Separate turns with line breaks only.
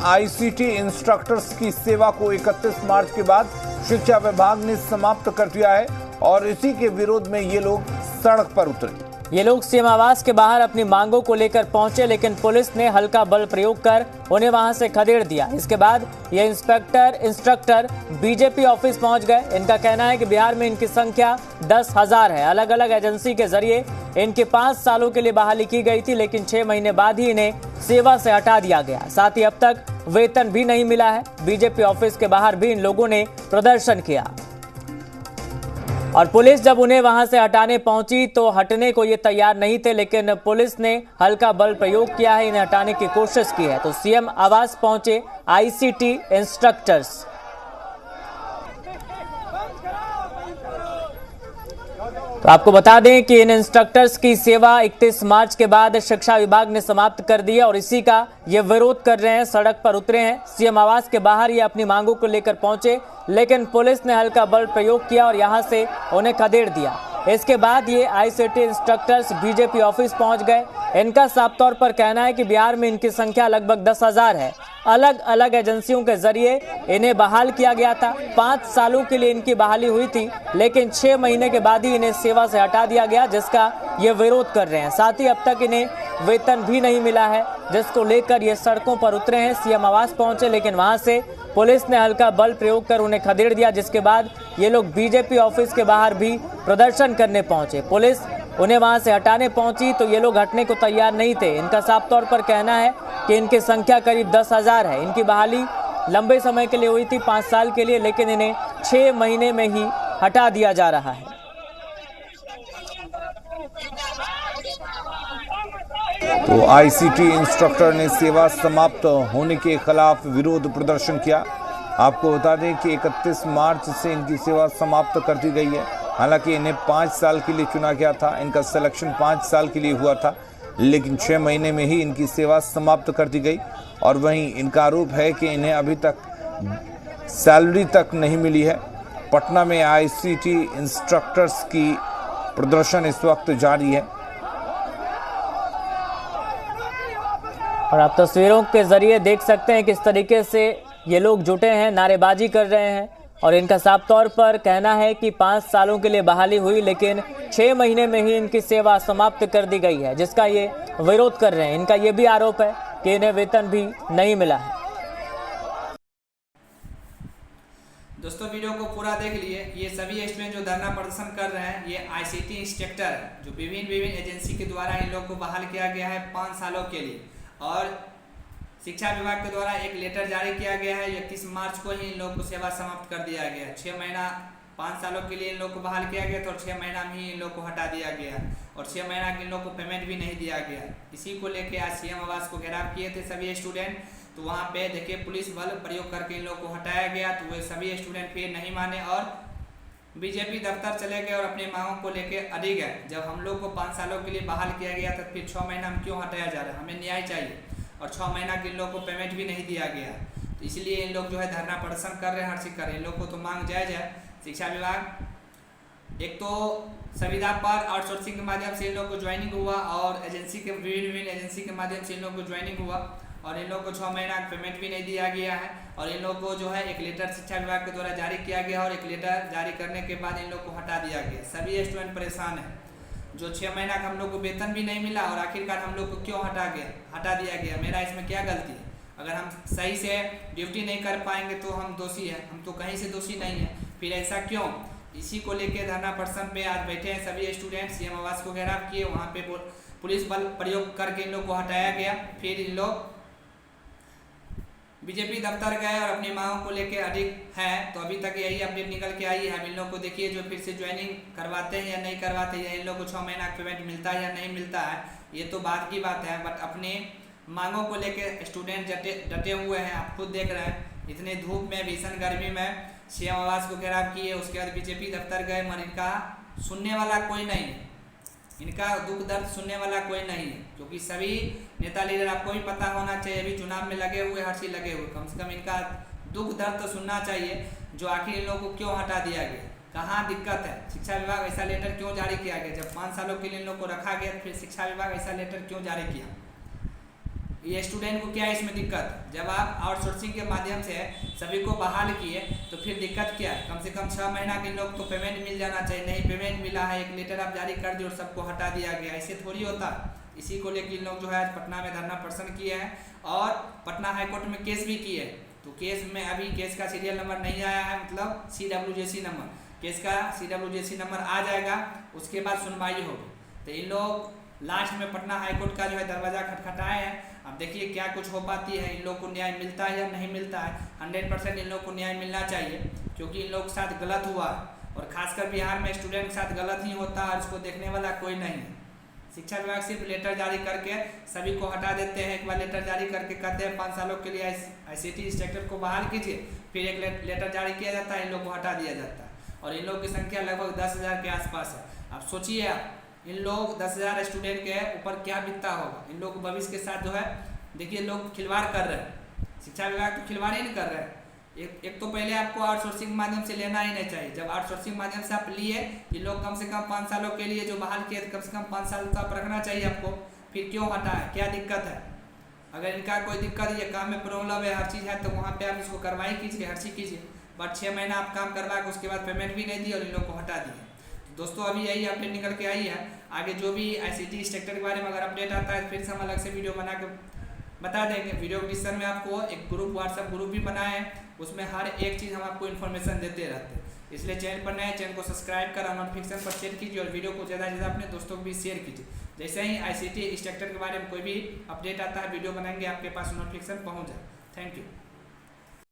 ICT instructors की सेवा को 31 मार्च के बाद शिक्षा विभाग ने समाप्त कर दिया है और इसी के विरोध में ये लोग सड़क पर उतरे।
ये लोग सीएम आवास के बाहर अपनी मांगों को लेकर पहुंचे, लेकिन पुलिस ने हल्का बल प्रयोग कर उन्हें वहां से खदेड़ दिया। इसके बाद ये इंस्ट्रक्टर बीजेपी ऑफिस पहुंच गए। इनका कहना है कि बिहार में इनकी संख्या 10,000 है। अलग अलग एजेंसी के जरिए इनके 5 सालों के लिए बहाली की गई थी, लेकिन 6 महीने बाद ही इन्हें सेवा से हटा दिया गया। साथ ही अब तक वेतन भी नहीं मिला है। बीजेपी ऑफिस के बाहर भी इन लोगों ने प्रदर्शन किया और पुलिस जब उन्हें वहां से हटाने पहुंची तो हटने को ये तैयार नहीं थे, लेकिन पुलिस ने हल्का बल प्रयोग किया है, इन्हें हटाने की कोशिश की है। तो सीएम आवास पहुंचे आईसीटी इंस्ट्रक्टर्स। तो आपको बता दें कि इन इंस्ट्रक्टर्स की सेवा 31 मार्च के बाद शिक्षा विभाग ने समाप्त कर दी है और इसी का ये विरोध कर रहे हैं, सड़क पर उतरे हैं। सीएम आवास के बाहर ये अपनी मांगों को लेकर पहुंचे, लेकिन पुलिस ने हल्का बल प्रयोग किया और यहां से उन्हें खदेड़ दिया। इसके बाद ये आईसीटी इंस्ट्रक्टर्स बीजेपी ऑफिस पहुंच गए। इनका साफ तौर पर कहना है कि बिहार में इनकी संख्या लगभग 10,000 है। अलग अलग एजेंसियों के जरिए इन्हें बहाल किया गया था। 5 सालों के लिए इनकी बहाली हुई थी, लेकिन 6 महीने के बाद ही इन्हें सेवा से हटा दिया गया, जिसका ये विरोध कर रहे हैं। साथ ही अब तक इन्हें वेतन भी नहीं मिला है, जिसको लेकर ये सड़कों पर उतरे हैं। सीएम आवास पहुंचे, लेकिन वहां से पुलिस ने हल्का बल प्रयोग कर उन्हें खदेड़ दिया, जिसके बाद ये लोग बीजेपी ऑफिस के बाहर भी प्रदर्शन करने पहुंचे। पुलिस उन्हें वहां से हटाने पहुंची तो ये लोग हटने को तैयार नहीं थे। इनका साफ तौर पर कहना है कि इनकी संख्या करीब 10,000 है। इनकी बहाली लंबे समय के लिए हुई थी, 5 साल के लिए, लेकिन इन्हें 6 महीने में ही हटा दिया जा रहा है।
तो आईसीटी इंस्ट्रक्टर ने सेवा समाप्त होने के खिलाफ विरोध प्रदर्शन किया। आपको बता दें कि 31 मार्च से इनकी सेवा समाप्त कर दी गई है। हालांकि इन्हें 5 साल के लिए चुना गया था, इनका सिलेक्शन 5 साल के लिए हुआ था, लेकिन 6 महीने में ही इनकी सेवा समाप्त कर दी गई। और वहीं इनका आरोप है कि इन्हें अभी तक सैलरी तक नहीं मिली है। पटना में आईसीटी इंस्ट्रक्टर्स की प्रदर्शन इस वक्त जारी है
और आप तस्वीरों के जरिए देख सकते हैं किस तरीके से ये लोग जुटे हैं, नारेबाजी कर रहे हैं। और इनका साफ तौर पर कहना है कि 5 सालों के लिए बहाली हुई, लेकिन 6 महीने में ही इनकी सेवा समाप्त कर दी गई है, जिसका ये विरोध कर रहे हैं। इनका ये भी आरोप है कि इन्हें वेतन भी नहीं मिला है।
दोस्तों, वीडियो को पूरा देख लिए। ये सभी स्टूडेंट जो धरना प्रदर्शन कर रहे हैं, ये आईसीटी इंस्ट्रक्टर है, जो विभिन्न एजेंसी के द्वारा इन लोग को बहाल किया गया है 5 सालों के लिए। और शिक्षा विभाग के द्वारा एक लेटर जारी किया गया है। 31 मार्च को ही इन लोग को सेवा समाप्त कर दिया गया। 6 महीना 5 सालों के लिए इन लोग को बहाल किया गया था और 6 महीना में ही इन लोग को हटा दिया गया और 6 महीना के इन लोग को पेमेंट भी नहीं दिया गया। इसी को लेके आज सीएम आवास को घेराव किए थे सभी स्टूडेंट। तो वहाँ पे देखिए पुलिस बल प्रयोग करके इन लोग को हटाया गया। तो वे सभी स्टूडेंट फिर नहीं माने और बीजेपी दफ्तर चले गए और अपनी मांगों को लेके अड़ी गए। जब हम लोग को 5 सालों के लिए बहाल किया गया था, फिर 6 महीना में क्यों हटाया जा रहा है? हमें न्याय चाहिए। और 6 महीना के इन लोग को पेमेंट भी नहीं दिया गया, तो इसलिए इन लोग जो है धरना प्रदर्शन कर रहे हैं, हर्षित कर रहे हैं। इन लोग को तो मांग जायज है। शिक्षा विभाग एक तो संविदा पर आउटसोर्सिंग के माध्यम से इन लोग को ज्वाइनिंग हुआ और एजेंसी के विभिन्न एजेंसी के माध्यम से इन लोग को ज्वाइनिंग हुआ और इन लोग को 6 महीना पेमेंट भी नहीं दिया गया है। और इन लोग को जो है एक लेटर शिक्षा विभाग के द्वारा जारी किया गया और एक लेटर जारी करने के बाद इन लोग को हटा दिया गया। सभी स्टूडेंट परेशान है। जो 6 महीना का हम लोग को वेतन भी नहीं मिला और आखिरकार हम लोग को क्यों हटा दिया गया? मेरा इसमें क्या गलती है? अगर हम सही से ड्यूटी नहीं कर पाएंगे तो हम दोषी हैं? हम तो कहीं से दोषी नहीं है, फिर ऐसा क्यों? इसी को लेके धरना प्रदर्शन पे आज बैठे हैं सभी स्टूडेंट। सीएम आवास को घेराव किए, वहाँ पे पुलिस बल प्रयोग करके इन लोग को हटाया गया। फिर इन लोग बीजेपी दफ्तर गए और अपनी मांगों को लेके अधिक हैं। तो अभी तक यही अपडेट निकल के आई है। इन लोग को देखिए जो फिर से ज्वाइनिंग करवाते हैं या नहीं करवाते हैं, इन लोग को 6 महीना पेमेंट मिलता है या नहीं मिलता है, ये तो बाद की बात है। बट अपने मांगों को लेके स्टूडेंट डटे हुए हैं। आप खुद देख रहे हैं, इतने धूप में, भीषण गर्मी में सीएम आवास को घेराव किए, उसके बाद बीजेपी दफ्तर गए, मगर इनका सुनने वाला कोई नहीं है। इनका दुख दर्द सुनने वाला कोई नहीं है, क्योंकि सभी नेता लीडर, आपको भी पता होना चाहिए, अभी चुनाव में लगे हुए, हर चीज लगे हुए। कम से कम इनका दुख दर्द तो सुनना चाहिए, जो आखिर इन लोगों को क्यों हटा दिया गया, कहाँ दिक्कत है। शिक्षा विभाग ऐसा लेटर क्यों जारी किया गया? जब 5 सालों के लिए इन लोग को रखा गया, फिर शिक्षा विभाग ऐसा लेटर क्यों जारी किया? ये स्टूडेंट को क्या है इसमें दिक्कत, जब आप आउटसोर्सिंग के माध्यम से सभी को बहाल किए तो फिर दिक्कत क्या है, कम से कम 6 महीना के लोग को पेमेंट मिल जाना चाहिए। नहीं पेमेंट मिला है, एक लेटर आप जारी कर दिए और सबको हटा दिया गया, ऐसे थोड़ी होता। इसी को लेकर इन लोग जो है आज पटना में धरना प्रदर्शन किए हैं और पटना हाईकोर्ट में केस भी किए। तो केस में अभी केस का सीरियल नंबर नहीं आया है, मतलब CWJC नंबर, केस का CWJC नंबर आ जाएगा, उसके बाद सुनवाई होगी। तो इन लोग लास्ट में पटना हाईकोर्ट का जो है दरवाज़ा खटखटाए हैं। अब देखिए क्या कुछ हो पाती है, इन लोग को न्याय मिलता है या नहीं मिलता है। 100% इन लोग को न्याय मिलना चाहिए, क्योंकि इन लोग के साथ गलत हुआ है और खासकर बिहार में स्टूडेंट के साथ गलत ही होता है और इसको देखने वाला कोई नहीं है। शिक्षा विभाग सिर्फ लेटर जारी करके सभी को हटा देते हैं। एक बार लेटर जारी करके कहते हैं 5 सालों के लिए ICT इंस्ट्रक्टर को बहाल कीजिए, फिर एक लेटर जारी किया जाता है, इन लोग को हटा दिया जाता है और इन लोग की संख्या लगभग 10,000 के आसपास है। अब सोचिए आप, इन लोग 10,000 स्टूडेंट के ऊपर क्या बीतता होगा। इन लोग भविष्य के साथ जो है देखिए लोग खिलवाड़ कर रहे हैं, शिक्षा विभाग तो खिलवाड़ ही नहीं कर रहे हैं। एक तो पहले आपको आउटसोर्सिंग माध्यम से लेना ही नहीं चाहिए। जब आउटसोर्सिंग माध्यम से आप लिए, ये लोग कम से कम 5 सालों के लिए जो बहाल किए, कम से कम 5 साल तो आप रखना चाहिए आपको। फिर क्यों हटा है, क्या दिक्कत है? अगर इनका कोई दिक्कत है, काम में प्रॉब्लम है, हर चीज़ है, तो वहाँ पे आप इसको कार्रवाई कीजिए, हर चीज़ कीजिए। बट 6 महीना आप काम करवा के उसके बाद पेमेंट भी नहीं दी और इन लोग को हटा दिए। तो दोस्तों अभी यही अपडेट निकल के आई है। आगे जो भी ICT इंस्ट्रक्टर के बारे में अगर अपडेट आता है फिर से हम अलग से वीडियो बना के बता देंगे। वीडियो डिस्क्रिप्शन में आपको एक ग्रुप, व्हाट्सएप ग्रुप भी बनाए हैं, उसमें हर एक चीज़ हम आपको इन्फॉर्मेशन देते रहते हैं। इसलिए चैनल पर नए, चैनल को सब्सक्राइब कर नोटिफिकेशन पर शेयर कीजिए और वीडियो को ज़्यादा से ज़्यादा अपने दोस्तों को भी शेयर कीजिए। जैसे ही ICT इंस्ट्रक्टर के बारे में कोई भी अपडेट आता है, वीडियो बनाएंगे, आपके पास नोटिफिकेशन पहुँच जाए। Thank you.